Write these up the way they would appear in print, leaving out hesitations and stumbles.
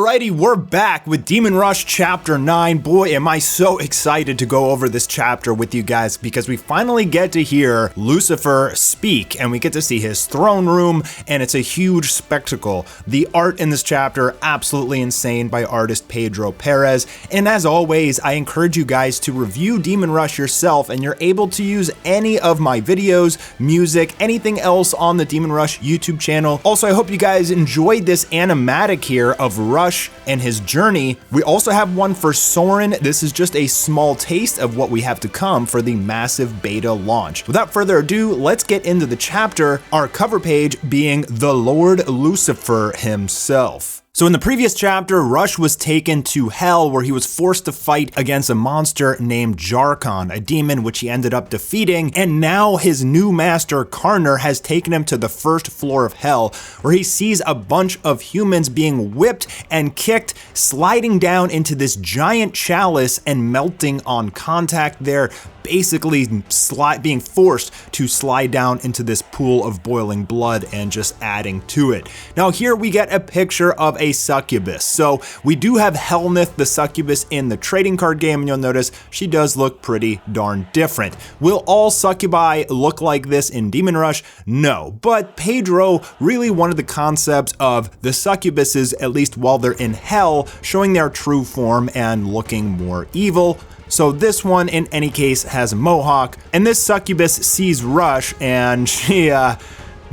Alrighty, we're back with Demon Rush Chapter 9. Boy, am I so excited to go over this chapter with you guys because we finally get to hear Lucifer speak and we get to see his throne room, and it's a huge spectacle. The art in this chapter, absolutely insane, by artist Pedro Perez. And as always, I encourage you guys to review Demon Rush yourself, and you're able to use any of my videos, music, anything else on the Demon Rush YouTube channel. Also, I hope you guys enjoyed this animatic here of Rush and his journey. We also have one for Soren. This is just a small taste of what we have to come for the massive beta launch. Without further ado, let's get into the chapter, our cover page being the Lord Lucifer himself. So in the previous chapter, Rush was taken to hell where he was forced to fight against a monster named Jarkon, a demon which he ended up defeating, and now his new master Karner has taken him to the first floor of hell where he sees a bunch of humans being whipped and kicked, sliding down into this giant chalice and melting on contact there, basically being forced to slide down into this pool of boiling blood and just adding to it. Now here we get a picture of a succubus. So we do have Helnith the succubus in the trading card game, and you'll notice she does look pretty darn different. Will all succubi look like this in Demon Rush? No, but Pedro really wanted the concept of the succubuses, at least while they're in hell, showing their true form and looking more evil. So this one, in any case, has a mohawk, and this succubus sees Rush, and she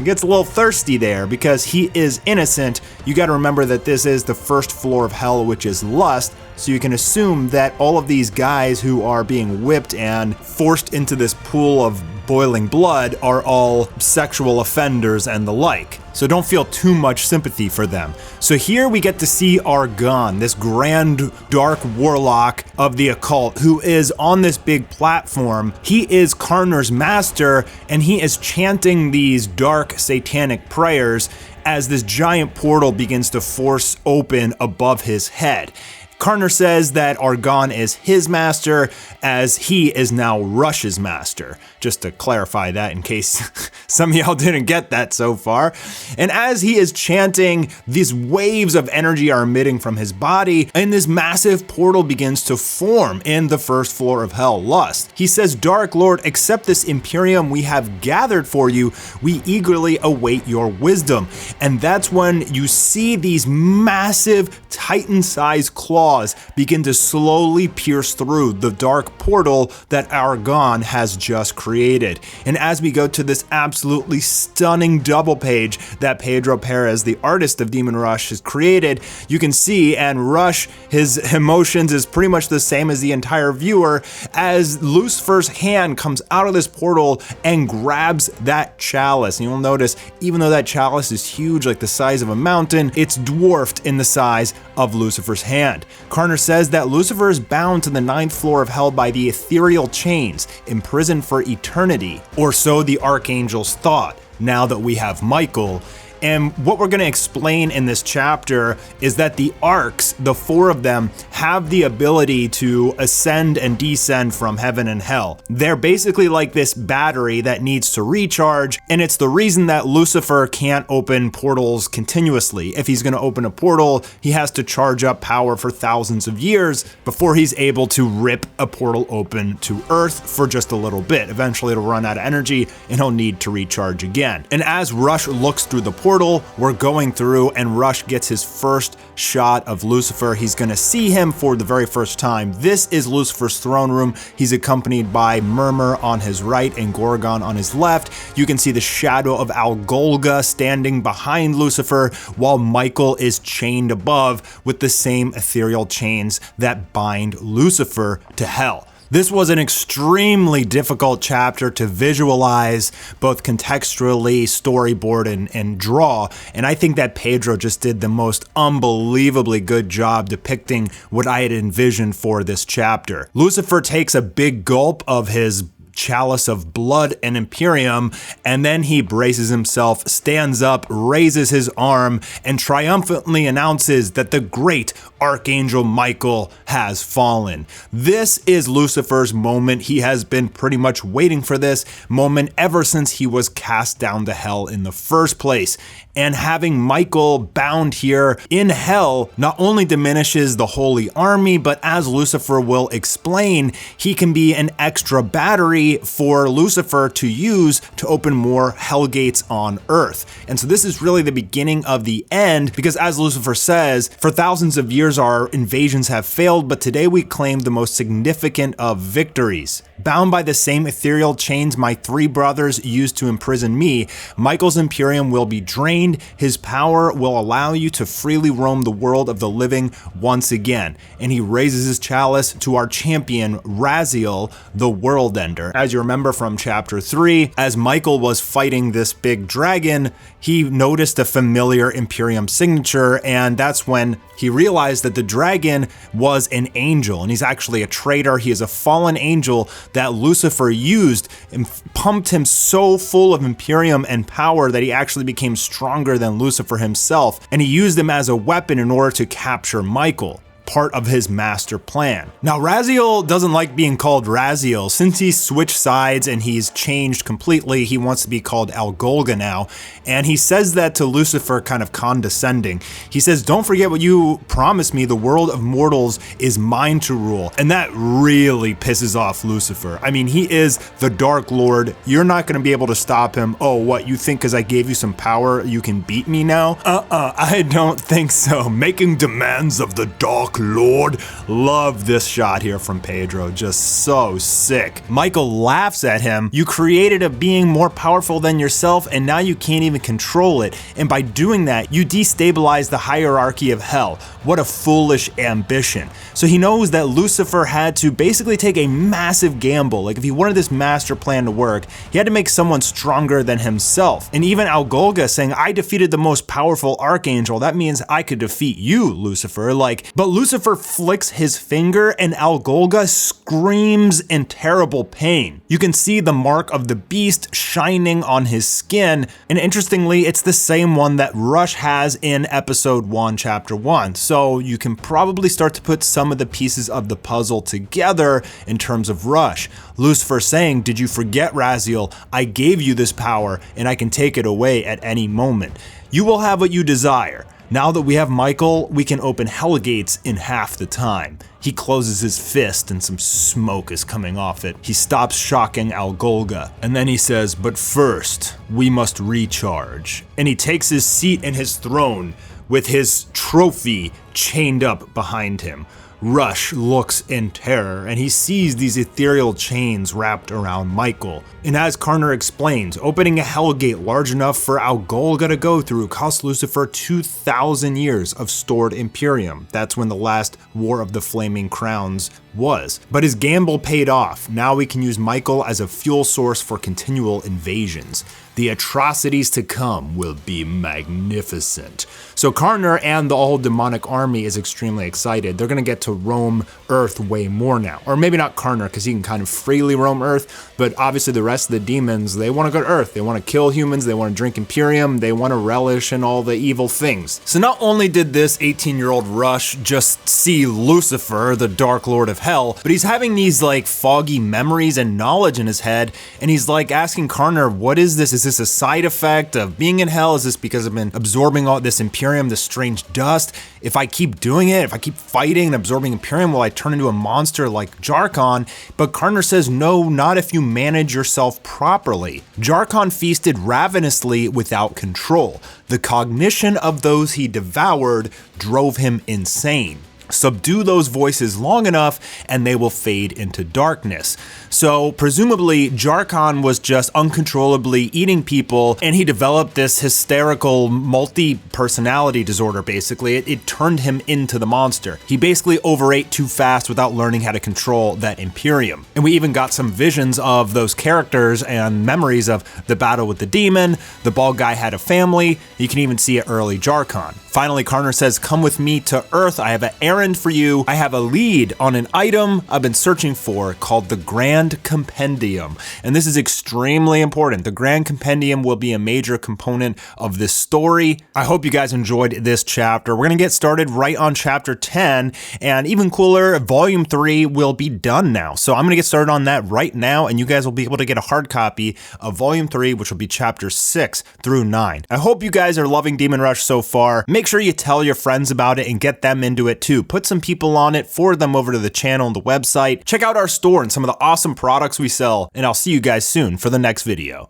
gets a little thirsty there because he is innocent. You gotta remember that this is the first floor of hell, which is lust, so you can assume that all of these guys who are being whipped and forced into this pool of boiling blood are all sexual offenders and the like. So don't feel too much sympathy for them. So here we get to see Argon, this grand dark warlock of the occult who is on this big platform. He is Karner's master, and he is chanting these dark satanic prayers as this giant portal begins to force open above his head. Karner says that Argon is his master, as he is now Rush's master. Just to clarify that in case some of y'all didn't get that so far. And as he is chanting, these waves of energy are emitting from his body, and this massive portal begins to form in the first floor of hell, Lust. He says, "Dark Lord, accept this Imperium we have gathered for you. We eagerly await your wisdom." And that's when you see these massive Titan-sized claws begin to slowly pierce through the dark portal that Argon has just created. And as we go to this absolutely stunning double page that Pedro Perez, the artist of Demon Rush, has created, you can see, and Rush, his emotions is pretty much the same as the entire viewer, as Lucifer's hand comes out of this portal and grabs that chalice. And you'll notice, even though that chalice is huge, like the size of a mountain, it's dwarfed in the size of Lucifer's hand. Karner says that Lucifer is bound to the 9th floor of hell by the ethereal chains, imprisoned for eternity, or so the archangels thought, now that we have Michael. And what we're going to explain in this chapter is that the arcs, the 4 of them, have the ability to ascend and descend from heaven and hell. They're basically like this battery that needs to recharge, and it's the reason that Lucifer can't open portals continuously. If he's going to open a portal, he has to charge up power for thousands of years before he's able to rip a portal open to Earth for just a little bit. Eventually it'll run out of energy and he'll need to recharge again. And as Rush looks through the portal, we're going through, and Rush gets his first shot of Lucifer. He's going to see him for the very first time. This is Lucifer's throne room. He's accompanied by Murmur on his right and Gorgon on his left. You can see the shadow of Algolga standing behind Lucifer, while Michael is chained above with the same ethereal chains that bind Lucifer to hell. This was an extremely difficult chapter to visualize, both contextually, storyboard, and draw, and I think that Pedro just did the most unbelievably good job depicting what I had envisioned for this chapter. Lucifer takes a big gulp of his chalice of blood and Imperium, and then he braces himself, stands up, raises his arm, and triumphantly announces that the great Archangel Michael has fallen. This is Lucifer's moment. He has been pretty much waiting for this moment ever since he was cast down to hell in the first place. And having Michael bound here in hell not only diminishes the Holy Army, but as Lucifer will explain, he can be an extra battery for Lucifer to use to open more hell gates on Earth. And so this is really the beginning of the end, because as Lucifer says, for thousands of years our invasions have failed, but today we claim the most significant of victories. Bound by the same ethereal chains my three brothers used to imprison me, Michael's Imperium will be drained. His power will allow you to freely roam the world of the living once again. And he raises his chalice to our champion, Raziel, the World Ender. As you remember from chapter 3, as Michael was fighting this big dragon, he noticed a familiar Imperium signature, and that's when he realized that the dragon was an angel, and he's actually a traitor. He is a fallen angel that Lucifer used and pumped him so full of Imperium and power that he actually became stronger than Lucifer himself, and he used him as a weapon in order to capture Michael. Part of his master plan. Now, Raziel doesn't like being called Raziel. Since he's switched sides and he's changed completely, he wants to be called Algolga now, and he says that to Lucifer kind of condescending. He says, "Don't forget what you promised me, the world of mortals is mine to rule," and that really pisses off Lucifer. I mean, he is the Dark Lord. You're not going to be able to stop him. Oh, what, you think because I gave you some power you can beat me now? I don't think so. Making demands of the Dark Lord. Love this shot here from Pedro, just so sick. Michael laughs at him. You created a being more powerful than yourself, and now you can't even control it. And by doing that, you destabilize the hierarchy of hell. What a foolish ambition. So he knows that Lucifer had to basically take a massive gamble. Like if he wanted this master plan to work, he had to make someone stronger than himself. And even Algolga saying, "I defeated the most powerful archangel. That means I could defeat you, Lucifer." But Lucifer flicks his finger and Algolga screams in terrible pain. You can see the mark of the beast shining on his skin, and interestingly, it's the same one that Rush has in episode 1, chapter 1. So you can probably start to put some of the pieces of the puzzle together in terms of Rush. Lucifer saying, "Did you forget, Raziel? I gave you this power and I can take it away at any moment. You will have what you desire. Now that we have Michael, we can open hell gates in half the time." He closes his fist and some smoke is coming off it. He stops shocking Algolga, and then he says, "But first, we must recharge." And he takes his seat in his throne with his trophy chained up behind him. Rush looks in terror, and he sees these ethereal chains wrapped around Michael. And as Karner explains, opening a hellgate large enough for Algolga to go through cost Lucifer 2,000 years of stored Imperium. That's when the last War of the Flaming Crowns was. But his gamble paid off. Now we can use Michael as a fuel source for continual invasions. The atrocities to come will be magnificent. So Karner and the whole demonic army is extremely excited. They're gonna get to roam Earth way more now. Or maybe not Karner, because he can kind of freely roam Earth, but obviously the rest of the demons, they wanna go to Earth. They wanna kill humans, they wanna drink Imperium, they wanna relish in all the evil things. So not only did this 18-year-old Rush just see Lucifer, the Dark Lord of Hell, but he's having these like foggy memories and knowledge in his head, and he's like asking Karner, what is this? Is this a side effect of being in hell? Is this because I've been absorbing all this Imperium, this strange dust? If I keep doing it, if I keep fighting and absorbing Imperium, will I turn into a monster like Jarkon? But Karner says, no, not if you manage yourself properly. Jarkon feasted ravenously without control. The cognition of those he devoured drove him insane. Subdue those voices long enough and they will fade into darkness. So presumably Jarkon was just uncontrollably eating people, and he developed this hysterical multi-personality disorder basically. It turned him into the monster. He basically overate too fast without learning how to control that Imperium. And we even got some visions of those characters and memories of the battle with the demon. The bald guy had a family. You can even see it early Jarkon. Finally, Karner says, come with me to Earth. I have an errand for you. I have a lead on an item I've been searching for called the Grand Grand Compendium. And this is extremely important. The Grand Compendium will be a major component of this story. I hope you guys enjoyed this chapter. We're going to get started right on chapter 10, and even cooler, volume 3 will be done now. So I'm going to get started on that right now, and you guys will be able to get a hard copy of volume 3, which will be chapter 6 through 9. I hope you guys are loving Demon Rush so far. Make sure you tell your friends about it and get them into it too. Put some people on it, forward them over to the channel and the website. Check out our store and some of the awesome products we sell, and I'll see you guys soon for the next video.